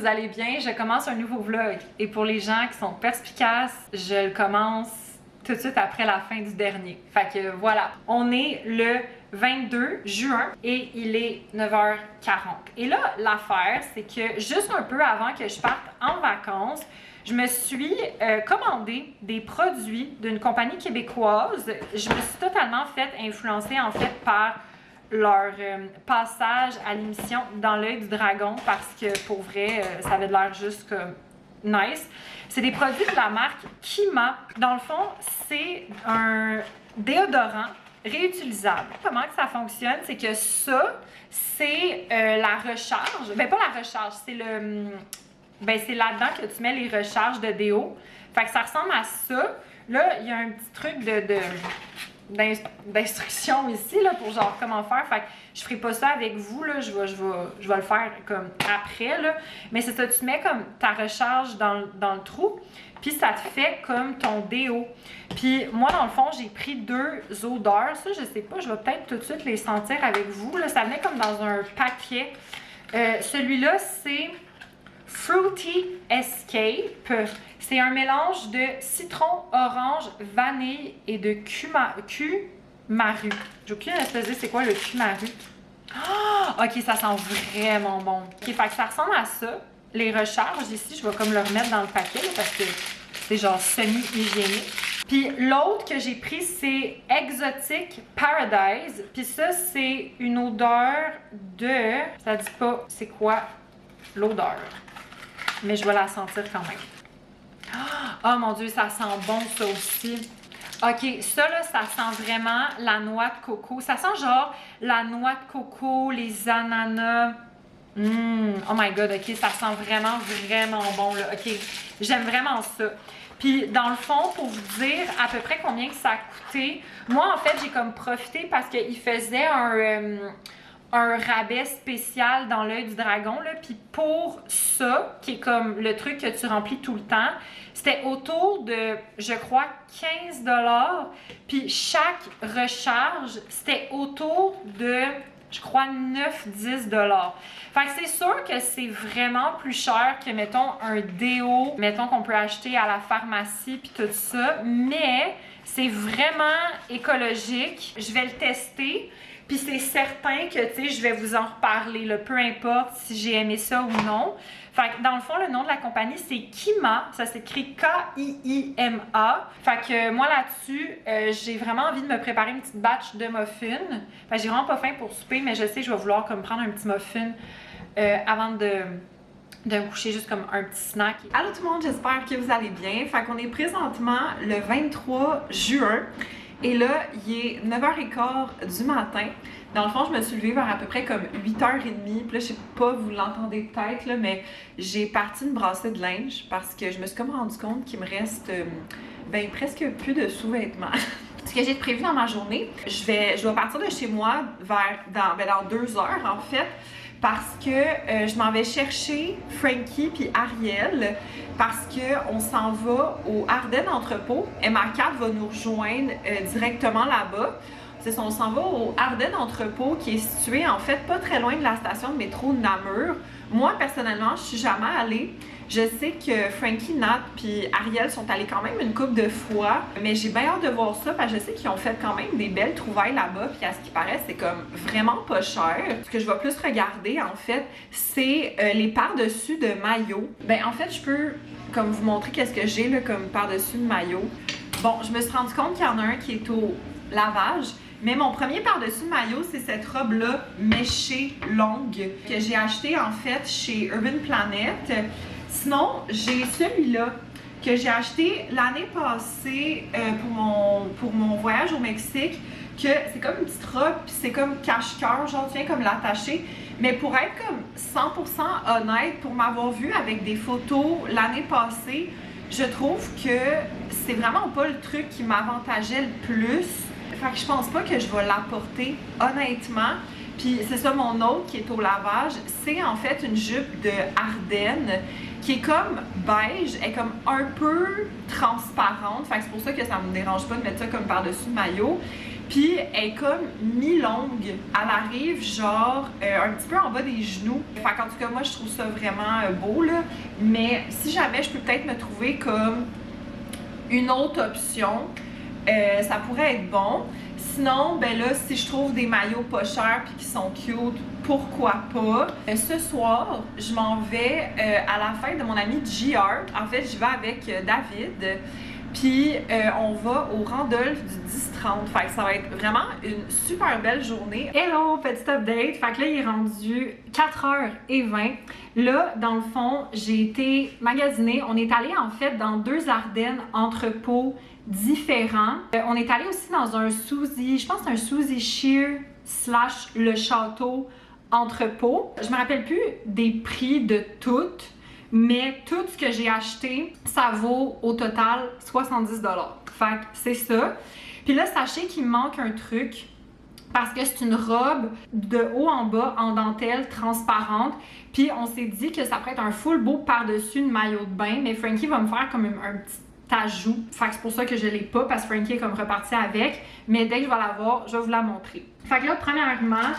vous allez bien. Je commence un nouveau vlog et pour les gens qui sont perspicaces, je le commence tout de suite après la fin du dernier. Fait que voilà, on est le 22 juin et il est 9h40. Et là, l'affaire, c'est que juste un peu avant que je parte en vacances, je me suis commandé des produits d'une compagnie québécoise. Je me suis totalement fait influencer en fait par leur passage à l'émission Dans l'œil du dragon parce que pour vrai, ça avait l'air juste comme nice. C'est des produits de la marque Kima. Dans le fond, c'est un déodorant réutilisable. Comment que ça fonctionne? C'est que ça, c'est la recharge. Ben pas la recharge, c'est le... Ben c'est là-dedans que tu mets les recharges de déo. Fait que ça ressemble à ça. Là, il y a un petit truc d'instruction ici là, pour genre comment faire. Fait que je ferai pas ça avec vous, là. Je vais le faire comme après, là. Mais c'est ça, tu mets comme ta recharge dans le trou, puis ça te fait comme ton déo. Puis moi, dans le fond, j'ai pris deux odeurs. Ça, je sais pas, je vais peut-être tout de suite les sentir avec vous. Là, ça venait comme dans un paquet. Celui-là, c'est Fruity Escape. C'est un mélange de citron, orange, vanille et de cumaru. J'ai aucune espèce de c'est quoi le cumaru. Oh, ok, ça sent vraiment bon. Ok, fait que ça ressemble à ça. Les recharges ici, je vais comme le remettre dans le paquet là, parce que c'est genre semi-hygiénique. Puis l'autre que j'ai pris, c'est Exotic Paradise. Puis ça, c'est une odeur de... Ça dit pas c'est quoi l'odeur. Mais je vais la sentir quand même. Oh mon Dieu, ça sent bon ça aussi. Ok, ça là, ça sent vraiment la noix de coco. Ça sent genre la noix de coco, les ananas. Oh my god, ok, ça sent vraiment, vraiment bon là. Ok, j'aime vraiment ça. Puis dans le fond, pour vous dire à peu près combien que ça a coûté, moi en fait, j'ai comme profité parce qu'il faisait un rabais spécial dans l'œil du dragon, là. Puis pour ça, qui est comme le truc que tu remplis tout le temps, c'était autour de, je crois, 15 $. Puis chaque recharge, c'était autour de, je crois, 9-10 $. Fait que c'est sûr que c'est vraiment plus cher que, mettons, un déo, mettons qu'on peut acheter à la pharmacie puis tout ça, mais c'est vraiment écologique. Je vais le tester. Puis c'est certain que, tu sais, je vais vous en reparler, là, peu importe si j'ai aimé ça ou non. Fait que dans le fond, le nom de la compagnie, c'est Kima. Ça s'écrit K-I-I-M-A. Fait que moi, là-dessus, j'ai vraiment envie de me préparer une petite batch de muffins. Fait que j'ai vraiment pas faim pour souper, mais je sais que je vais vouloir comme prendre un petit muffin avant de me coucher, juste comme un petit snack. Allô tout le monde, j'espère que vous allez bien. Fait qu'on est présentement le 23 juin. Et là, il est 9h15 du matin. Dans le fond, je me suis levée vers à peu près comme 8h30. Puis là, je sais pas, vous l'entendez peut-être, là, mais j'ai parti une brassée de linge parce que je me suis comme rendu compte qu'il me reste ben, presque plus de sous-vêtements. Ce que j'ai prévu dans ma journée, je dois partir de chez moi dans 2 heures en fait. Parce que je m'en vais chercher Frankie puis Ariel parce qu'on s'en va au Ardennes Entrepôt. MA4 va nous rejoindre directement là-bas. On s'en va au Ardennes Entrepôt qui est situé en fait pas très loin de la station de métro Namur. Moi personnellement, je suis jamais allée. Je sais que Frankie, Nat puis Ariel sont allés quand même une couple de fois, mais j'ai bien hâte de voir ça parce que je sais qu'ils ont fait quand même des belles trouvailles là-bas, puis à ce qui paraît, c'est comme vraiment pas cher. Ce que je vais plus regarder, en fait, c'est les par-dessus de maillot. Ben en fait, je peux comme vous montrer qu'est-ce que j'ai là comme par-dessus de maillot. Bon, je me suis rendu compte qu'il y en a un qui est au lavage, mais mon premier par-dessus maillot, c'est cette robe-là méchée longue que j'ai achetée en fait chez Urban Planet. Sinon, j'ai celui-là que j'ai acheté l'année passée pour mon voyage au Mexique, que c'est comme une petite robe, puis c'est comme cache-cœur, genre tu viens comme l'attacher. Mais pour être comme 100% honnête, pour m'avoir vu avec des photos l'année passée, je trouve que c'est vraiment pas le truc qui m'avantageait le plus. Fait que je pense pas que je vais l'apporter honnêtement. Puis c'est ça, mon autre qui est au lavage, c'est en fait une jupe de Ardennes qui est comme beige, elle est comme un peu transparente. Fait que c'est pour ça que ça me dérange pas de mettre ça comme par-dessus le maillot. Puis elle est comme mi-longue. Elle arrive genre un petit peu en bas des genoux. Fait qu'en tout cas, moi je trouve ça vraiment beau là. Mais si jamais je peux peut-être me trouver comme une autre option, ça pourrait être bon. Sinon, ben là, si je trouve des maillots pas chers puis qui sont cute, pourquoi pas. Ce soir, je m'en vais à la fête de mon ami JR. En fait, j'y vais avec David. Puis on va au Randolph du 10-30. Fait que ça va être vraiment une super belle journée. Hello, petit update. Fait que là, il est rendu 4h20. Là, dans le fond, j'ai été magasiner. On est allé en fait dans 2 Ardennes entrepôts différents. On est allé aussi dans un Suzy, je pense que c'est un Suzy Shear / Le Château entrepôt. Je me rappelle plus des prix de toutes. Mais tout ce que j'ai acheté, ça vaut au total 70$. Fait que c'est ça. Puis là, sachez qu'il me manque un truc parce que c'est une robe de haut en bas en dentelle transparente. Puis on s'est dit que ça pourrait être un full beau par-dessus une maillot de bain. Mais Frankie va me faire comme un petit ajout. Fait que c'est pour ça que je l'ai pas parce que Frankie est comme reparti avec. Mais dès que je vais l'avoir, je vais vous la montrer. Fait que là, premièrement,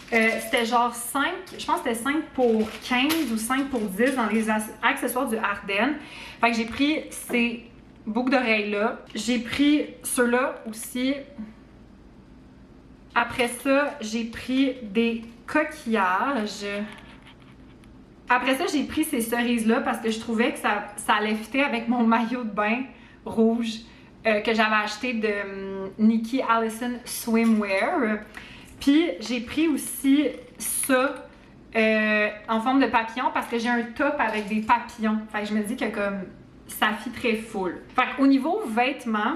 c'était genre 5, je pense que c'était 5 pour 15 ou 5 pour 10 dans les accessoires du Ardennes. Fait que j'ai pris ces boucles d'oreilles-là. J'ai pris ceux-là aussi. Après ça, j'ai pris des coquillages. Après ça, j'ai pris ces cerises-là parce que je trouvais que ça allait fitter avec mon maillot de bain rouge que j'avais acheté de Nikki Allison Swimwear. Puis j'ai pris aussi ça en forme de papillon parce que j'ai un top avec des papillons. Fait que je me dis que comme ça fit très full. Fait qu'au niveau vêtements,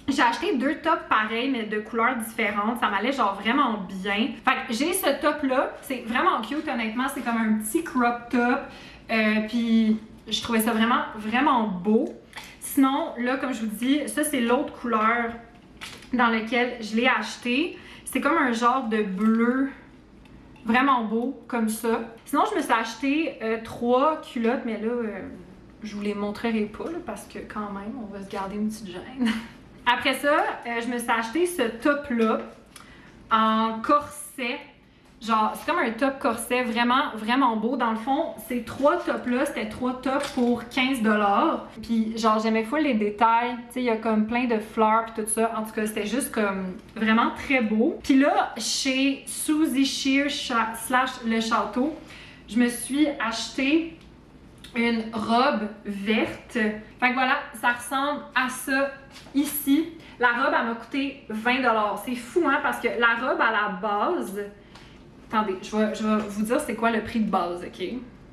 j'ai acheté 2 tops pareils mais de couleurs différentes. Ça m'allait genre vraiment bien. Fait que j'ai ce top là. C'est vraiment cute honnêtement. C'est comme un petit crop top. Puis je trouvais ça vraiment beau. Sinon, là comme je vous dis, ça c'est l'autre couleur dans laquelle je l'ai acheté. C'est comme un genre de bleu vraiment beau, comme ça. Sinon, je me suis acheté 3 culottes, mais là, je vous les montrerai pas, là, parce que quand même, on va se garder une petite gêne. Après ça, je me suis acheté ce top-là en corset. Genre, c'est comme un top corset vraiment beau. Dans le fond, ces 3 tops-là, c'était 3 tops pour 15$. Puis genre, j'aimais full les détails. Tu sais, il y a comme plein de fleurs puis tout ça. En tout cas, c'était juste comme vraiment très beau. Puis là, chez Suzy Shear / Le Château, je me suis acheté une robe verte. Fait que voilà, ça ressemble à ça ici. La robe, elle m'a coûté 20$. C'est fou, hein, parce que la robe, à la base... Attendez, je vais vous dire c'est quoi le prix de base, OK?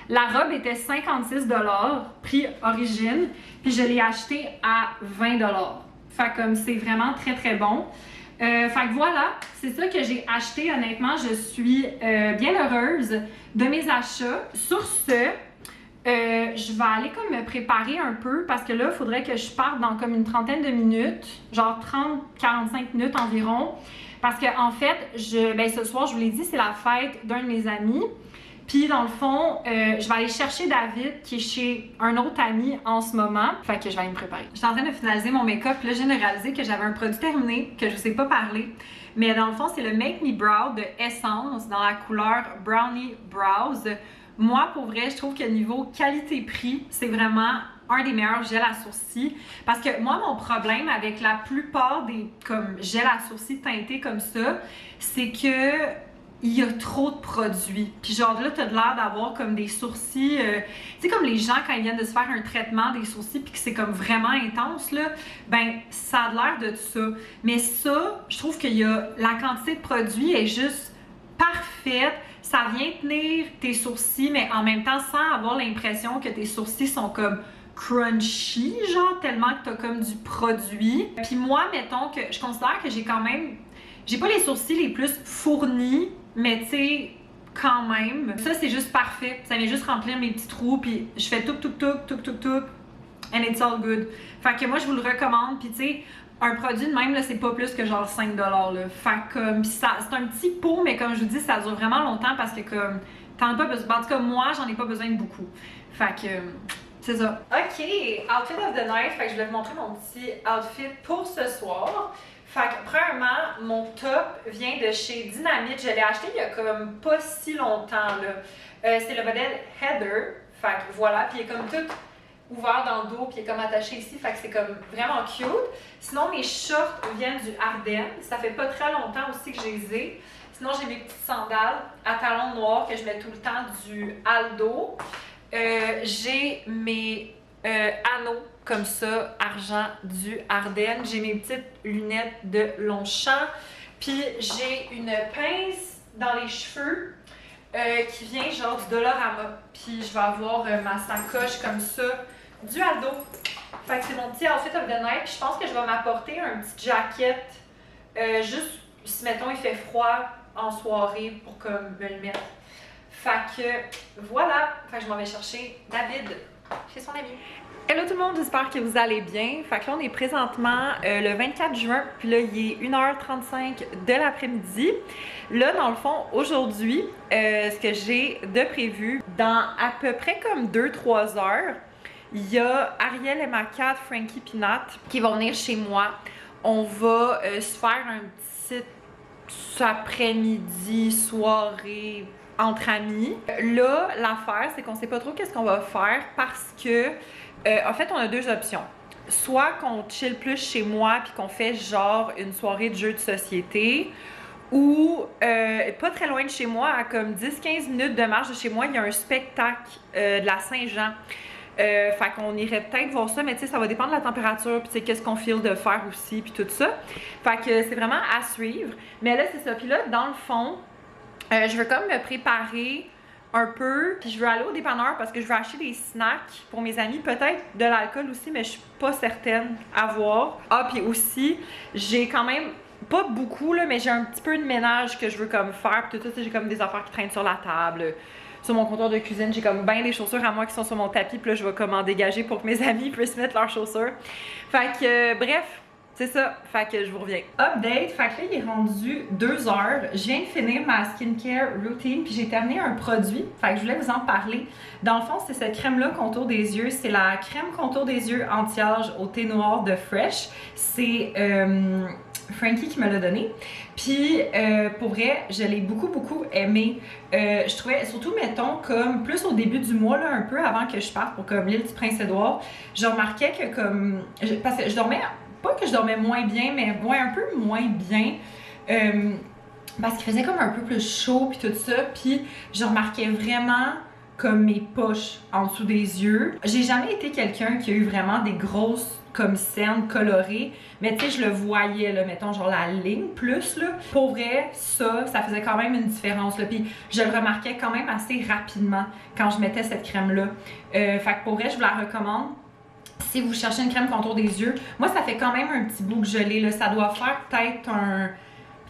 La robe était 56$, prix origine, puis je l'ai achetée à 20$. Fait comme c'est vraiment très bon. Fait que voilà, c'est ça que j'ai acheté honnêtement. Je suis bien heureuse de mes achats. Sur ce, je vais aller comme me préparer un peu parce que là, il faudrait que je parte dans comme une trentaine de minutes, genre 30-45 minutes environ. Parce que en fait, ce soir, je vous l'ai dit, c'est la fête d'un de mes amis. Puis dans le fond, je vais aller chercher David qui est chez un autre ami en ce moment. Fait que je vais aller me préparer. Je suis en train de finaliser mon make-up. Là, je viens de réaliser que j'avais un produit terminé que je ne vous ai pas parlé. Mais dans le fond, c'est le Make Me Brow de Essence dans la couleur Brownie Brows. Moi, pour vrai, je trouve que niveau qualité-prix, c'est vraiment un des meilleurs gels à sourcils. Parce que moi, mon problème avec la plupart des comme gels à sourcils teintés comme ça, c'est que il y a trop de produits. Puis genre là, t'as l'air d'avoir comme des sourcils... tu sais, comme les gens, quand ils viennent de se faire un traitement des sourcils puis que c'est comme vraiment intense, là, ben ça a l'air de ça. Mais ça, je trouve qu'il y a... La quantité de produits est juste parfaite. Ça vient tenir tes sourcils, mais en même temps, sans avoir l'impression que tes sourcils sont comme crunchy, genre, tellement que t'as comme du produit. Puis moi, mettons que je considère que j'ai quand même... J'ai pas les sourcils les plus fournis, mais tu sais, quand même. Ça, c'est juste parfait. Ça vient juste remplir mes petits trous, puis je fais tout, and it's all good. Fait que moi, je vous le recommande, puis tu sais, un produit de même, là, c'est pas plus que genre 5$, là. Fait que comme, c'est un petit pot, mais comme je vous dis, ça dure vraiment longtemps parce que comme, t'en as pas besoin. En tout cas, moi, j'en ai pas besoin de beaucoup. Fait que... c'est ça. OK, outfit of the night. Fait que je vais vous montrer mon petit outfit pour ce soir. Fait que, premièrement, mon top vient de chez Dynamite. Je l'ai acheté il y a comme pas si longtemps, là. C'est le modèle Heather. Fait que voilà, puis il est comme tout ouvert dans le dos, puis il est comme attaché ici. Fait que c'est comme vraiment cute. Sinon, mes shorts viennent du Ardennes. Ça fait pas très longtemps aussi que je les ai. Sinon, j'ai mes petites sandales à talons noirs que je mets tout le temps du Aldo. J'ai mes anneaux comme ça, argent du Ardennes. J'ai mes petites lunettes de Longchamp. Puis j'ai une pince dans les cheveux qui vient genre du Dollarama. Puis je vais avoir ma sacoche comme ça du Aldo. Fait que c'est mon petit outfit of the night. Puis je pense que je vais m'apporter un petit jacket juste si mettons il fait froid en soirée pour comme me le mettre. Fait que voilà. Fait que je m'en vais chercher David chez son ami. Hello tout le monde, j'espère que vous allez bien. Fait que là, on est présentement le 24 juin, puis là, il est 1h35 de l'après-midi. Là, dans le fond, aujourd'hui, ce que j'ai de prévu, dans à peu près comme 2-3 heures, il y a Ariel et ma cat, Frankie Peanut, qui vont venir chez moi. On va se faire un petit après-midi, soirée entre amis. Là, l'affaire, c'est qu'on sait pas trop qu'est-ce qu'on va faire parce que en fait, on a deux options. Soit qu'on chill plus chez moi puis qu'on fait genre une soirée de jeux de société, ou pas très loin de chez moi, à comme 10-15 minutes de marche de chez moi, il y a un spectacle de la Saint-Jean. Fait qu'on irait peut-être voir ça, mais tu sais, ça va dépendre de la température, puis tu sais, qu'est-ce qu'on file de faire aussi, puis tout ça. Fait que c'est vraiment à suivre. Mais là, c'est ça. Puis là, dans le fond, je veux comme me préparer un peu, puis je veux aller au dépanneur parce que je veux acheter des snacks pour mes amis, peut-être de l'alcool aussi, mais je suis pas certaine à voir. Ah, puis aussi, j'ai quand même, pas beaucoup là, mais j'ai un petit peu de ménage que je veux comme faire, puis tout ça, j'ai comme des affaires qui traînent sur la table. Sur mon comptoir de cuisine, j'ai comme bien des chaussures à moi qui sont sur mon tapis, puis là, je vais comme en dégager pour que mes amis puissent mettre leurs chaussures. Fait que, bref, c'est ça, fait que je vous reviens. Update, fait que là, il est rendu 2 heures. Je viens de finir ma skincare routine, puis j'ai terminé un produit, fait que je voulais vous en parler. Dans le fond, c'est cette crème-là contour des yeux. C'est la crème contour des yeux anti-âge au thé noir de Fresh. C'est Frankie qui me l'a donné. Puis, pour vrai, je l'ai beaucoup aimé. Je trouvais, surtout, mettons, comme plus au début du mois, là, un peu avant que je parte pour comme l'île du Prince-Édouard, je remarquais que comme... parce que je dormais... Pas que je dormais moins bien, mais ouais, un peu moins bien. Parce qu'il faisait comme un peu plus chaud puis tout ça. Puis je remarquais vraiment comme mes poches en dessous des yeux. J'ai jamais été quelqu'un qui a eu vraiment des grosses comme cernes colorées. Mais tu sais, je le voyais, là, mettons, genre la ligne plus, là. Pour vrai, ça faisait quand même une différence, là. Puis je le remarquais quand même assez rapidement quand je mettais cette crème-là. Fait que pour vrai, je vous la recommande. Si vous cherchez une crème contour des yeux, moi ça fait quand même un petit bout que je l'ai, là. Ça doit faire peut-être un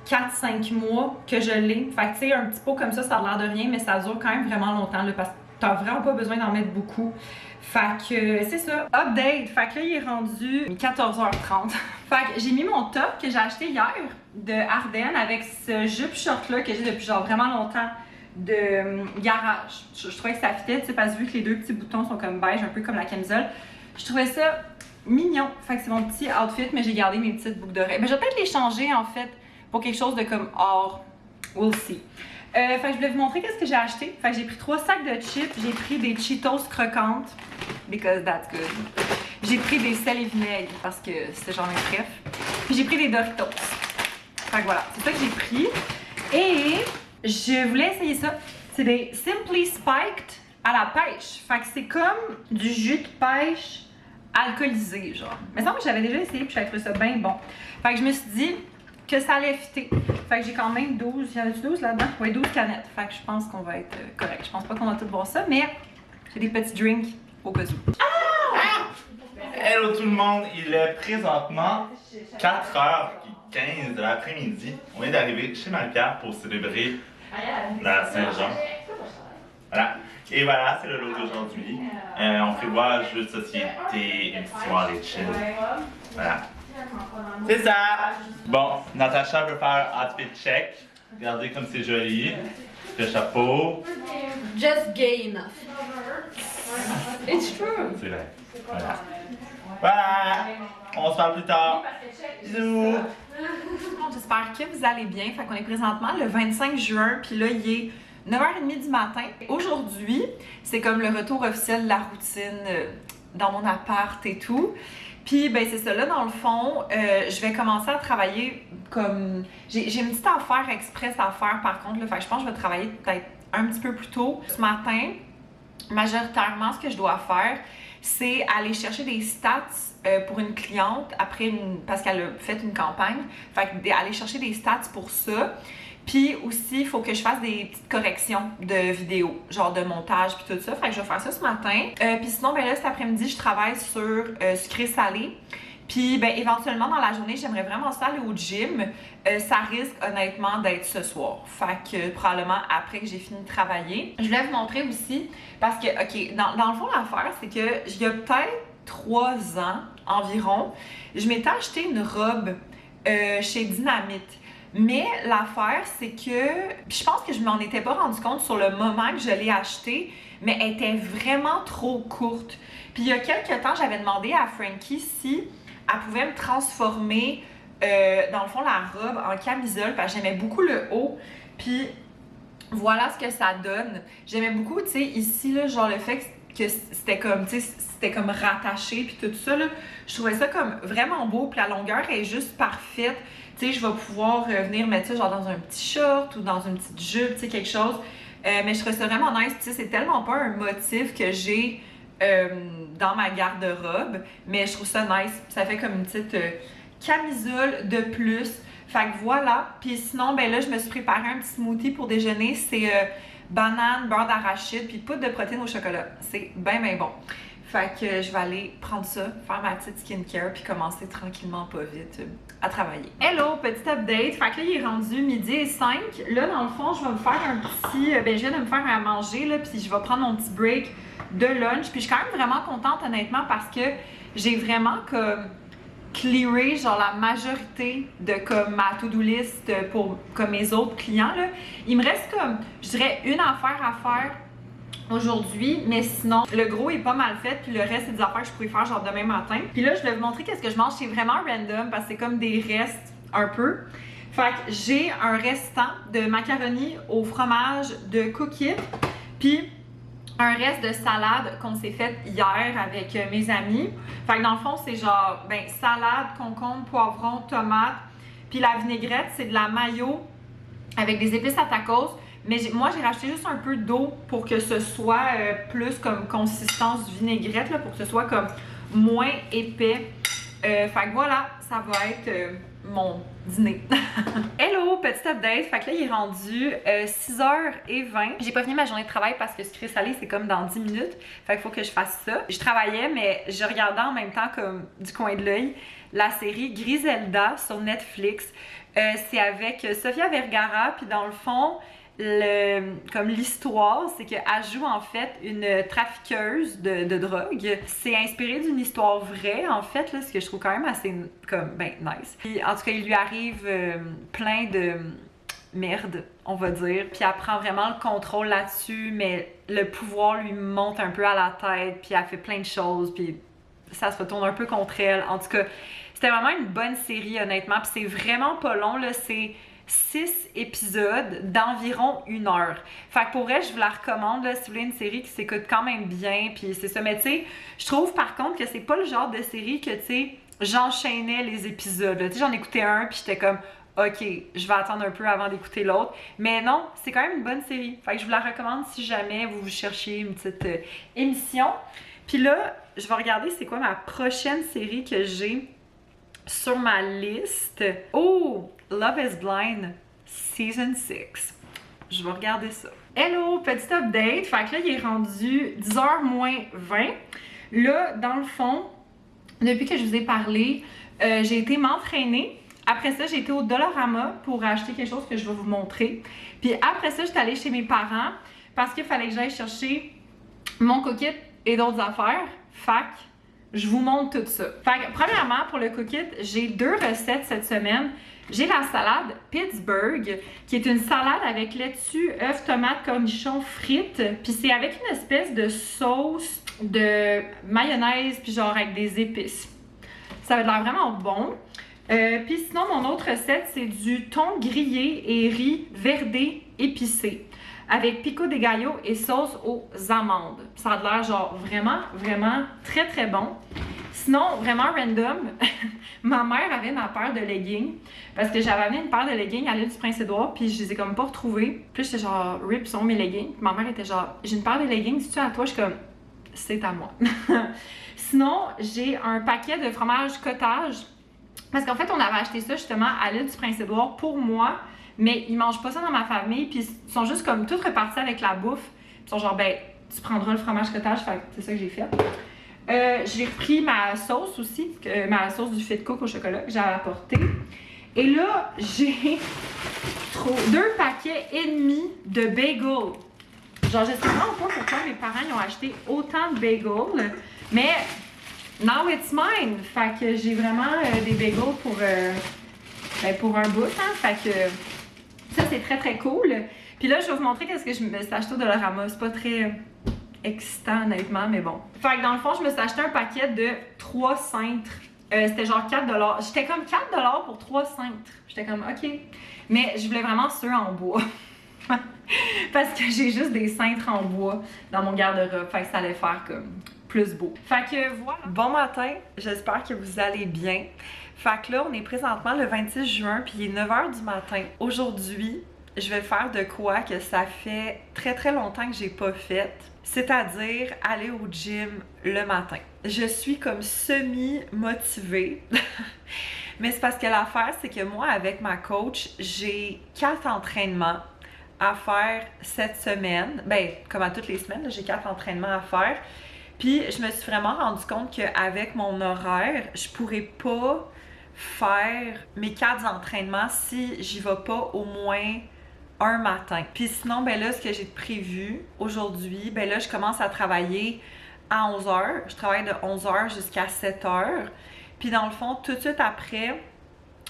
4-5 mois que je l'ai. Fait que tu sais, un petit pot comme ça a l'air de rien, mais ça dure quand même vraiment longtemps, là, parce que t'as vraiment pas besoin d'en mettre beaucoup. Fait que c'est ça. Update, fait que là il est rendu 14h30. Fait que j'ai mis mon top que j'ai acheté hier de Ardennes avec ce jupe short là que j'ai depuis genre vraiment longtemps de garage. Je trouvais que ça fitait, tu sais, parce que vu que les deux petits boutons sont comme beige, un peu comme la camisole. Je trouvais ça mignon. Fait que c'est mon petit outfit, mais j'ai gardé mes petites boucles d'oreilles. Mais je vais peut-être les changer, en fait, pour quelque chose de comme or. We'll see. Fait que je voulais vous montrer qu'est-ce que j'ai acheté. Fait que j'ai pris 3 sacs de chips. J'ai pris des Cheetos croquantes. Because that's good. J'ai pris des sel et vinaigre parce que c'était genre mes préf. Puis j'ai pris des Doritos. Fait que voilà, c'est ça que j'ai pris. Et je voulais essayer ça. C'est des Simply Spiked à la pêche. Fait que c'est comme du jus de pêche alcoolisé, genre. Mais ça, j'avais déjà essayé puis j'avais trouvé ça bien bon. Fait que je me suis dit que ça allait fitter. Fait que j'ai quand même 12, il y en a-tu 12 là-dedans? Ouais, 12 canettes. Fait que je pense qu'on va être correct. Je pense pas qu'on va tout boire ça, mais j'ai des petits drinks au cas où. Ah! Hello tout le monde, il est présentement 4h15 de l'après-midi. On vient d'arriver chez Marie-Pierre pour célébrer la Saint-Jean. Voilà. Et voilà, c'est le lot d'aujourd'hui. On prévoit jeux de société, une soirée chill. Voilà. C'est ça! Bon, Natacha veut faire outfit check. Regardez comme c'est joli. Le chapeau. Just gay enough. It's true. C'est vrai. Voilà. Voilà! On se parle plus tard. Bisous. J'espère que vous allez bien. Fait qu'on est présentement le 25 juin, puis là, il est 9h30 du matin. Aujourd'hui, c'est comme le retour officiel de la routine dans mon appart et tout. Puis, ben c'est ça, là, dans le fond, je vais commencer à travailler comme... J'ai une petite affaire express à faire, par contre, là. Fait que je pense que je vais travailler peut-être un petit peu plus tôt. Ce matin, majoritairement, ce que je dois faire, c'est aller chercher des stats pour une cliente parce qu'elle a fait une campagne. Fait que aller chercher des stats pour ça. Puis aussi, il faut que je fasse des petites corrections de vidéos, genre de montage puis tout ça. Fait que je vais faire ça ce matin. Puis sinon, ben là, cet après-midi, je travaille sur sucré-salé. Puis ben éventuellement, dans la journée, j'aimerais vraiment ça aller au gym. Ça risque honnêtement d'être ce soir. Fait que probablement après que j'ai fini de travailler. Je voulais vous montrer aussi, parce que, OK, dans le fond, l'affaire, c'est que il y a peut-être 3 ans environ, je m'étais acheté une robe chez Dynamite. Mais l'affaire, c'est que je pense que je m'en étais pas rendu compte sur le moment que je l'ai achetée, mais elle était vraiment trop courte. Puis il y a quelques temps, j'avais demandé à Frankie si elle pouvait me transformer, dans le fond, la robe en camisole, parce que j'aimais beaucoup le haut. Puis voilà ce que ça donne. J'aimais beaucoup, tu sais, ici, là, genre le fait que c'était comme, tu sais, c'était comme rattaché, puis tout ça, là. Je trouvais ça comme vraiment beau, puis la longueur est juste parfaite. Tu sais, je vais pouvoir venir mettre ça genre dans un petit short ou dans une petite jupe, tu sais, quelque chose. Mais je trouve ça vraiment nice. Tu sais, c'est tellement pas un motif que j'ai dans ma garde-robe, mais je trouve ça nice. Ça fait comme une petite camisole de plus. Fait que voilà. Puis sinon, ben là, je me suis préparé un petit smoothie pour déjeuner. C'est banane, beurre d'arachide, puis poudre de protéines au chocolat. C'est bien, bien bon. Fait que je vais aller prendre ça, faire ma petite skincare, puis commencer tranquillement, pas vite, à travailler. Hello, petit update. Fait que là, il est rendu 12h05. Là, dans le fond, je vais me faire un petit... je viens de me faire à manger, là, puis je vais prendre mon petit break de lunch. Puis je suis quand même vraiment contente, honnêtement, parce que j'ai vraiment comme clearé, genre, la majorité de comme ma to-do list pour comme mes autres clients, là. Il me reste comme, je dirais, une affaire à faire aujourd'hui, mais sinon, le gros est pas mal fait, puis le reste, c'est des affaires que je pourrais faire genre demain matin. Puis là, je vais vous montrer qu'est-ce que je mange. C'est vraiment random, parce que c'est comme des restes un peu. Fait que j'ai un restant de macaroni au fromage de Cook It, puis un reste de salade qu'on s'est fait hier avec mes amis. Fait que dans le fond, c'est genre, ben, salade, concombre, poivron, tomate, puis la vinaigrette, c'est de la mayo avec des épices à tacos. Mais moi, j'ai racheté juste un peu d'eau pour que ce soit plus comme consistance vinaigrette, là, pour que ce soit comme moins épais. Fait que voilà, ça va être mon dîner. Hello, petit update. Fait que là, il est rendu 6h20. J'ai pas fini ma journée de travail parce que sucré salé, c'est comme dans 10 minutes. Fait qu'il faut que je fasse ça. Je travaillais, mais je regardais en même temps, comme du coin de l'œil, la série Griselda sur Netflix. C'est avec Sofia Vergara, puis dans le fond, comme l'histoire, c'est qu'elle joue en fait une trafiqueuse de drogue. C'est inspiré d'une histoire vraie, en fait, là, ce que je trouve quand même assez comme ben nice. Puis, en tout cas, il lui arrive plein de merde, on va dire. Puis elle prend vraiment le contrôle là-dessus, mais le pouvoir lui monte un peu à la tête, puis elle fait plein de choses, puis ça se retourne un peu contre elle. En tout cas, c'était vraiment une bonne série, honnêtement. Puis c'est vraiment pas long, là, c'est 6 épisodes d'environ 1 heure. Fait que pour vrai, je vous la recommande, là, si vous voulez une série qui s'écoute quand même bien, puis c'est ça. Mais tu sais, je trouve par contre que c'est pas le genre de série que, tu sais, j'enchaînais les épisodes. Tu sais, j'en écoutais un, puis j'étais comme, OK, je vais attendre un peu avant d'écouter l'autre. Mais non, c'est quand même une bonne série. Fait que je vous la recommande si jamais vous cherchiez une petite émission. Puis là, je vais regarder c'est quoi ma prochaine série que j'ai sur ma liste. Oh! Love is Blind Season 6. Je vais regarder ça. Hello! Petit update. Fait que là, il est rendu 10h moins 20. Là, dans le fond, depuis que je vous ai parlé, j'ai été m'entraîner. Après ça, j'ai été au Dollarama pour acheter quelque chose que je vais vous montrer. Puis après ça, j'étais allée chez mes parents parce qu'il fallait que j'aille chercher mon coquit et d'autres affaires. Fac, je vous montre tout ça. Fait que, premièrement, pour le coquit, j'ai 2 recettes cette semaine. J'ai la salade Pittsburgh, qui est une salade avec laitue, œufs, tomates, cornichons, frites. Puis c'est avec une espèce de sauce de mayonnaise, puis genre avec des épices. Ça va l'air vraiment bon. Puis sinon, mon autre recette, c'est du thon grillé et riz verdé épicé avec pico de gallo et sauce aux amandes. Ça a l'air genre vraiment, vraiment très, très bon. Sinon, vraiment random, ma mère avait ma paire de leggings parce que j'avais amené une paire de leggings à l'île du Prince-Édouard puis je les ai comme pas retrouvés. Puis j'étais genre, rip, sont mes leggings. Puis ma mère était genre, j'ai une paire de leggings, si tu à toi, je suis comme, c'est à moi. Sinon, j'ai un paquet de fromage cottage parce qu'en fait, on avait acheté ça justement à l'île du Prince-Édouard pour moi, mais ils mangent pas ça dans ma famille puis ils sont juste comme tous repartis avec la bouffe. Ils sont genre, ben, tu prendras le fromage cottage, fait que c'est ça que j'ai fait. J'ai repris ma sauce aussi, ma sauce du Fit Cook au chocolat que j'avais apportée. Et là, j'ai 2 paquets et demi de bagels. Genre, je sais vraiment pas pourquoi mes parents ils ont acheté autant de bagels, mais now it's mine. Fait que j'ai vraiment des bagels pour un bout, hein. Fait que ça, c'est très très cool. Puis là, je vais vous montrer qu'est-ce que je me suis acheté au Dollarama. C'est pas très excitant, honnêtement, mais bon. Fait que dans le fond, je me suis acheté un paquet de 3 cintres. C'était genre 4$. J'étais comme 4$ pour 3 cintres. J'étais comme, OK. Mais je voulais vraiment ceux en bois. Parce que j'ai juste des cintres en bois dans mon garde-robe. Fait que ça allait faire comme plus beau. Fait que voilà. Bon matin, j'espère que vous allez bien. Fait que là, on est présentement le 26 juin, puis il est 9h du matin. Aujourd'hui, je vais faire de quoi que ça fait très très longtemps que j'ai pas fait. C'est-à-dire aller au gym le matin. Je suis comme semi-motivée. Mais c'est parce que l'affaire, c'est que moi, avec ma coach, j'ai 4 entraînements à faire cette semaine. Ben, comme à toutes les semaines, j'ai 4 entraînements à faire. Puis, je me suis vraiment rendu compte qu'avec mon horaire, je pourrais pas faire mes 4 entraînements si j'y vais pas au moins un matin. Puis sinon, ben là, ce que j'ai prévu aujourd'hui, ben là, je commence à travailler à 11h. Je travaille de 11h jusqu'à 7h. Puis dans le fond, tout de suite après,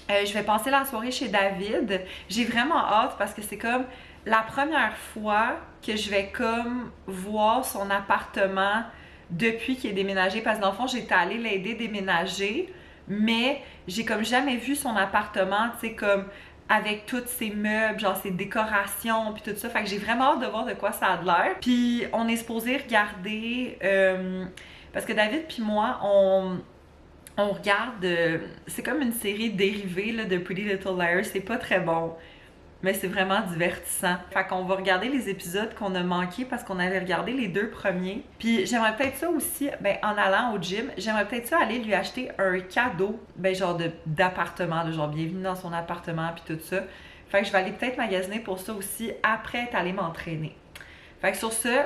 je vais passer la soirée chez David. J'ai vraiment hâte parce que c'est comme la première fois que je vais comme voir son appartement depuis qu'il est déménagé. Parce que dans le fond, j'étais allée l'aider déménager, mais j'ai comme jamais vu son appartement, tu sais, comme avec tous ses meubles, genre ses décorations, puis tout ça. Fait que j'ai vraiment hâte de voir de quoi ça a de l'air. Puis on est supposé regarder, parce que David puis moi, on regarde, c'est comme une série dérivée là, de Pretty Little Liars. C'est pas très bon, mais c'est vraiment divertissant. Fait qu'on va regarder les épisodes qu'on a manqués parce qu'on avait regardé les 2 premiers. Puis j'aimerais peut-être ça aussi, ben en allant au gym, j'aimerais peut-être ça aller lui acheter un cadeau, ben genre d'appartement, genre bienvenue dans son appartement puis tout ça. Fait que je vais aller peut-être magasiner pour ça aussi après être allée m'entraîner. Fait que sur ce,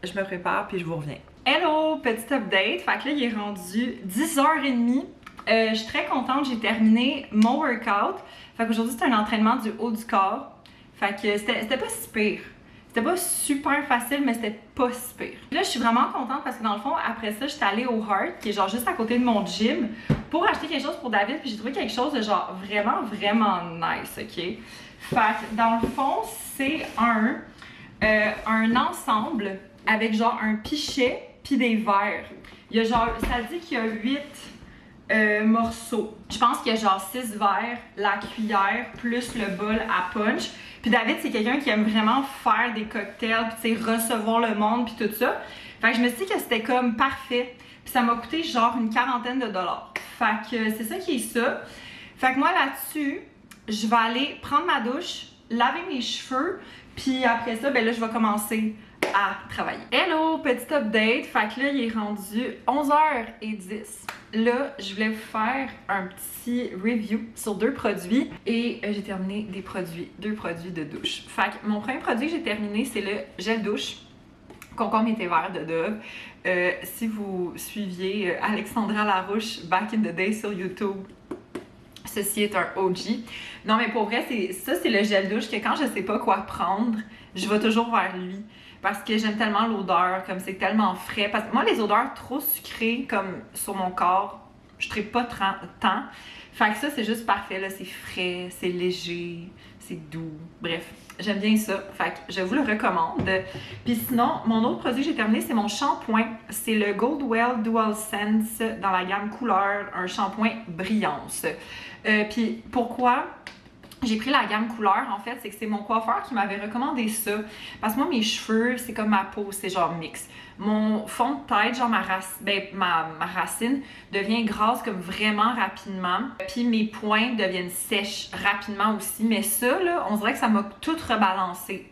je me prépare puis je vous reviens. Hello, petit update. Fait que là, il est rendu 10h30. Je suis très contente, j'ai terminé mon workout. Fait qu'aujourd'hui, c'est un entraînement du haut du corps. Fait que c'était pas si pire. C'était pas super facile, mais c'était pas si pire. Là, je suis vraiment contente parce que dans le fond, après ça, j'étais allée au Heart, qui est genre juste à côté de mon gym, pour acheter quelque chose pour David. Puis j'ai trouvé quelque chose de genre vraiment, vraiment nice, OK? Fait que dans le fond, c'est un ensemble avec genre un pichet puis des verres. Il y a genre, ça dit qu'il y a 8 morceaux. Je pense qu'il y a genre 6 verres, la cuillère, plus le bol à punch. Puis David, c'est quelqu'un qui aime vraiment faire des cocktails, puis recevoir le monde, puis tout ça. Fait que je me suis dit que c'était comme parfait. Puis ça m'a coûté genre une quarantaine de dollars. Fait que c'est ça qui est ça. Fait que moi là-dessus, je vais aller prendre ma douche, laver mes cheveux, puis après ça, ben là, je vais commencer à travailler. Hello, petit update. Fait que là, il est rendu 11h10. Là, je voulais vous faire un petit review sur 2 produits et j'ai terminé 2 produits de douche. Fait que mon premier produit que j'ai terminé, c'est le gel douche concombre et thé vert de Dove. Si vous suiviez Alexandra Larouche back in the day sur YouTube, ceci est un OG. Non, mais pour vrai, c'est le gel douche que quand je sais pas quoi prendre, je vais toujours vers lui. Parce que j'aime tellement l'odeur, comme c'est tellement frais. Parce que moi, les odeurs trop sucrées, comme sur mon corps, je tripe pas tant. Fait que ça, c'est juste parfait, là. C'est frais, c'est léger, c'est doux. Bref, j'aime bien ça. Fait que je vous le recommande. Puis sinon, mon autre produit que j'ai terminé, c'est mon shampoing. C'est le Goldwell Dual Sense dans la gamme couleur, un shampoing brillance. Puis pourquoi j'ai pris la gamme couleur, en fait, c'est que c'est mon coiffeur qui m'avait recommandé ça. Parce que moi, mes cheveux, c'est comme ma peau, c'est genre mix. Mon fond de tête, genre ma racine, devient grasse comme vraiment rapidement. Puis mes pointes deviennent sèches rapidement aussi. Mais ça, là, on dirait que ça m'a tout rebalancé.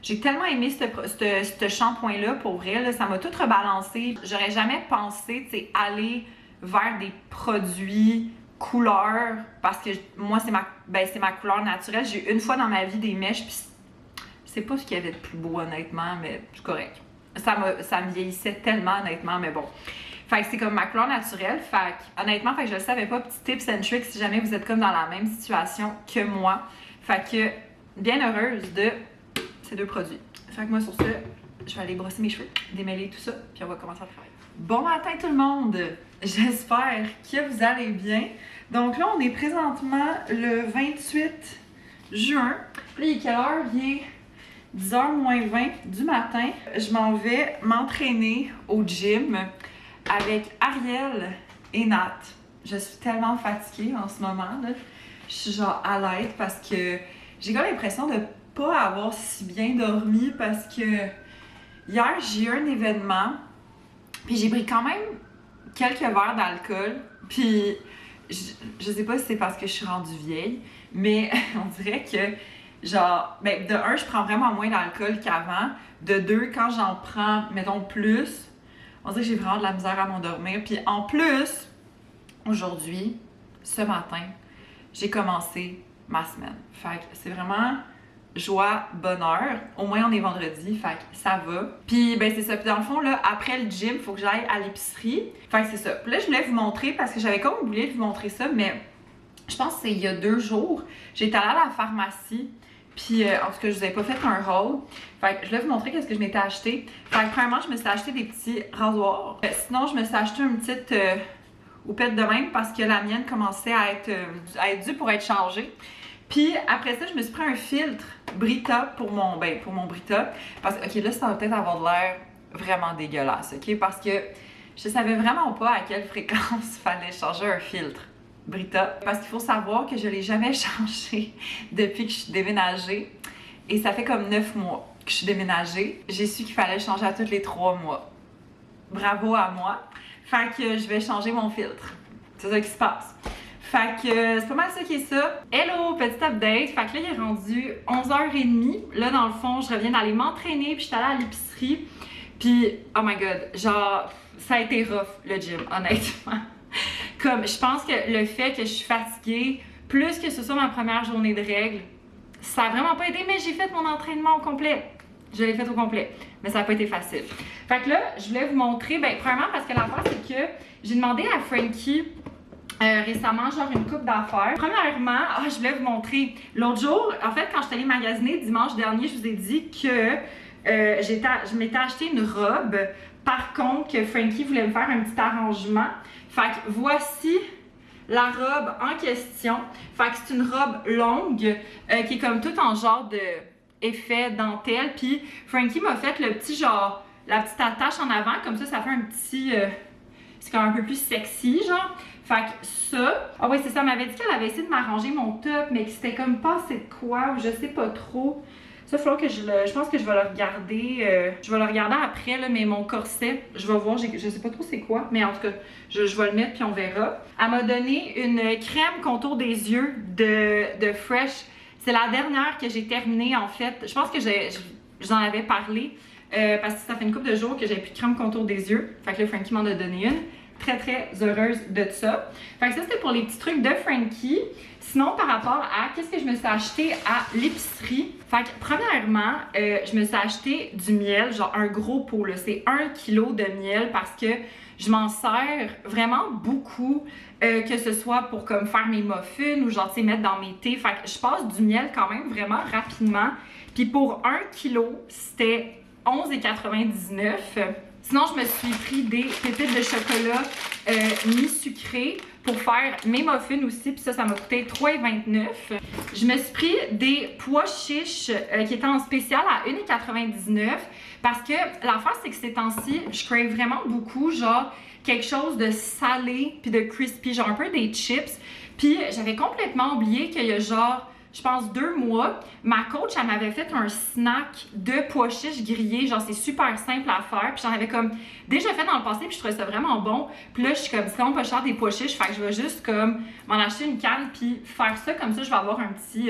J'ai tellement aimé ce shampoing-là, pour vrai, là, ça m'a tout rebalancé. J'aurais jamais pensé, tu sais, aller vers des produits couleur, parce que moi, c'est ma couleur naturelle. J'ai eu une fois dans ma vie des mèches, puis c'est pas ce qu'il y avait de plus beau, honnêtement, mais c'est correct. Ça me vieillissait tellement, honnêtement, mais bon. Fait que c'est comme ma couleur naturelle. Fait que, honnêtement, je le savais pas. Petit tips and tricks si jamais vous êtes comme dans la même situation que moi. Fait que, bien heureuse de ces deux produits. Fait que moi, sur ce, je vais aller brosser mes cheveux, démêler tout ça, puis on va commencer à travailler. Bon matin tout le monde! J'espère que vous allez bien. Donc là, on est présentement le 28 juin. Puis là, il est quelle heure? Il est 10h moins 20 du matin. Je m'en vais m'entraîner au gym avec Ariel et Nat. Je suis tellement fatiguée en ce moment, là. Je suis genre à l'aide parce que j'ai comme l'impression de pas avoir si bien dormi parce que hier, j'ai eu un événement. Puis j'ai pris quand même quelques verres d'alcool. Puis je sais pas si c'est parce que je suis rendue vieille, mais on dirait que, genre, ben, de un, je prends vraiment moins d'alcool qu'avant. De deux, quand j'en prends, mettons, plus, on dirait que j'ai vraiment de la misère à m'endormir. Puis en plus, aujourd'hui, ce matin, j'ai commencé ma semaine. Fait que c'est vraiment joie, bonheur. Au moins, on est vendredi, fait que ça va. Puis, ben c'est ça. Puis dans le fond, là, après le gym, il faut que j'aille à l'épicerie. Fait que c'est ça. Puis là, je voulais vous montrer, parce que j'avais comme oublié de vous montrer ça, mais je pense que c'est il y a 2 jours. J'étais allée à la pharmacie, puis en tout cas, je vous avais pas fait un haul. Fait que je voulais vous montrer qu'est-ce que je m'étais acheté. Fait que premièrement, je me suis acheté des petits rasoirs. Sinon, je me suis acheté une petite houppette de même, parce que la mienne commençait à être due pour être changée. Puis après ça, je me suis pris un filtre Brita pour mon Brita. Parce que, ok, là, ça va peut-être avoir de l'air vraiment dégueulasse, ok? Parce que je savais vraiment pas à quelle fréquence fallait changer un filtre Brita. Parce qu'il faut savoir que je l'ai jamais changé depuis que je suis déménagée. Et ça fait comme 9 mois que je suis déménagée. J'ai su qu'il fallait changer à tous les 3 mois. Bravo à moi. Fait que je vais changer mon filtre. C'est ça qui se passe. Fait que c'est pas mal ça qui est ça. Hello, petit update. Fait que là, il est rendu 11h30. Là, dans le fond, je reviens d'aller m'entraîner, puis je suis allée à l'épicerie. Puis, oh my god, genre, ça a été rough, le gym, honnêtement. Comme, je pense que le fait que je suis fatiguée, plus que ce soit ma première journée de règles, ça a vraiment pas aidé, mais j'ai fait mon entraînement au complet. Je l'ai fait au complet, mais ça n'a pas été facile. Fait que là, je voulais vous montrer, ben, premièrement, parce que l'affaire, c'est que j'ai demandé à Frankie récemment, genre une coupe d'affaires. Premièrement, je voulais vous montrer. L'autre jour, en fait, quand je suis allée magasiner dimanche dernier, je vous ai dit que je m'étais acheté une robe. Par contre, que Frankie voulait me faire un petit arrangement. Fait que voici la robe en question. Fait que c'est une robe longue qui est comme tout en genre de effet dentelle. Puis Frankie m'a fait le petit genre, la petite attache en avant. Comme ça fait un petit... c'est comme un peu plus sexy, genre. Fait que ça... Ah oui, c'est ça, elle m'avait dit qu'elle avait essayé de m'arranger mon top, mais que c'était comme pas assez de quoi, ou je sais pas trop. Ça, il faut que je pense que je vais le regarder. Je vais le regarder après, là, mais mon corset, je vais voir, je sais pas trop c'est quoi, mais en tout cas, je vais le mettre puis on verra. Elle m'a donné une crème contour des yeux de Fresh. C'est la dernière que j'ai terminée, en fait. Je pense que j'en avais parlé, parce que ça fait une couple de jours que j'ai plus de crème contour des yeux. Fait que là, Frankie m'en a donné une. Très très heureuse de ça. Fait que ça c'était pour les petits trucs de Frankie. Sinon par rapport à qu'est-ce que je me suis acheté à l'épicerie. Fait que premièrement, je me suis acheté du miel, genre un gros pot là. C'est 1 kg de miel parce que je m'en sers vraiment beaucoup. Que ce soit pour comme faire mes muffins ou genre tu sais mettre dans mes thés. Fait que je passe du miel quand même vraiment rapidement. Puis pour 1 kg, c'était 11,99 $. Sinon, je me suis pris des pépites de chocolat mi-sucré pour faire mes muffins aussi, puis ça m'a coûté 3,29. Je me suis pris des pois chiches qui étaient en spécial à 1,99 parce que l'affaire, c'est que ces temps-ci, je crave vraiment beaucoup, genre quelque chose de salé puis de crispy, genre un peu des chips. Puis j'avais complètement oublié qu'il y a genre, je pense 2 mois, ma coach, elle m'avait fait un snack de pois chiches grillés, genre c'est super simple à faire, puis j'en avais comme déjà fait dans le passé, puis je trouvais ça vraiment bon. Puis là, je suis comme, c'est vraiment pas cher des pois chiches, fait que je vais juste comme m'en acheter une canne, puis faire ça, comme ça, je vais avoir un petit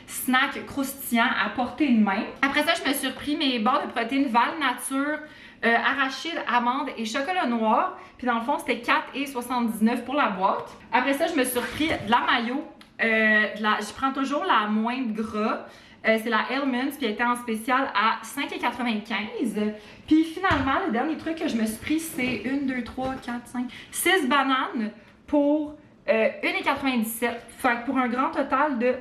snack croustillant à portée de main. Après ça, je me suis repris mes barres de protéines Val Nature, arachide, amande et chocolat noir, puis dans le fond, c'était 4,79 pour la boîte. Après ça, je me suis repris de la mayo. Je prends toujours la moins gras. C'est la Hellmann's, puis elle était en spécial à 5,95. Puis finalement, le dernier truc que je me suis pris, c'est 1, 2, 3, 4, 5, 6 bananes pour 1,97. Fait que pour un grand total de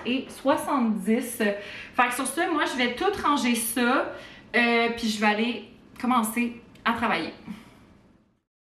30,70. Fait que sur ce, moi, je vais tout ranger ça, puis je vais aller commencer à travailler.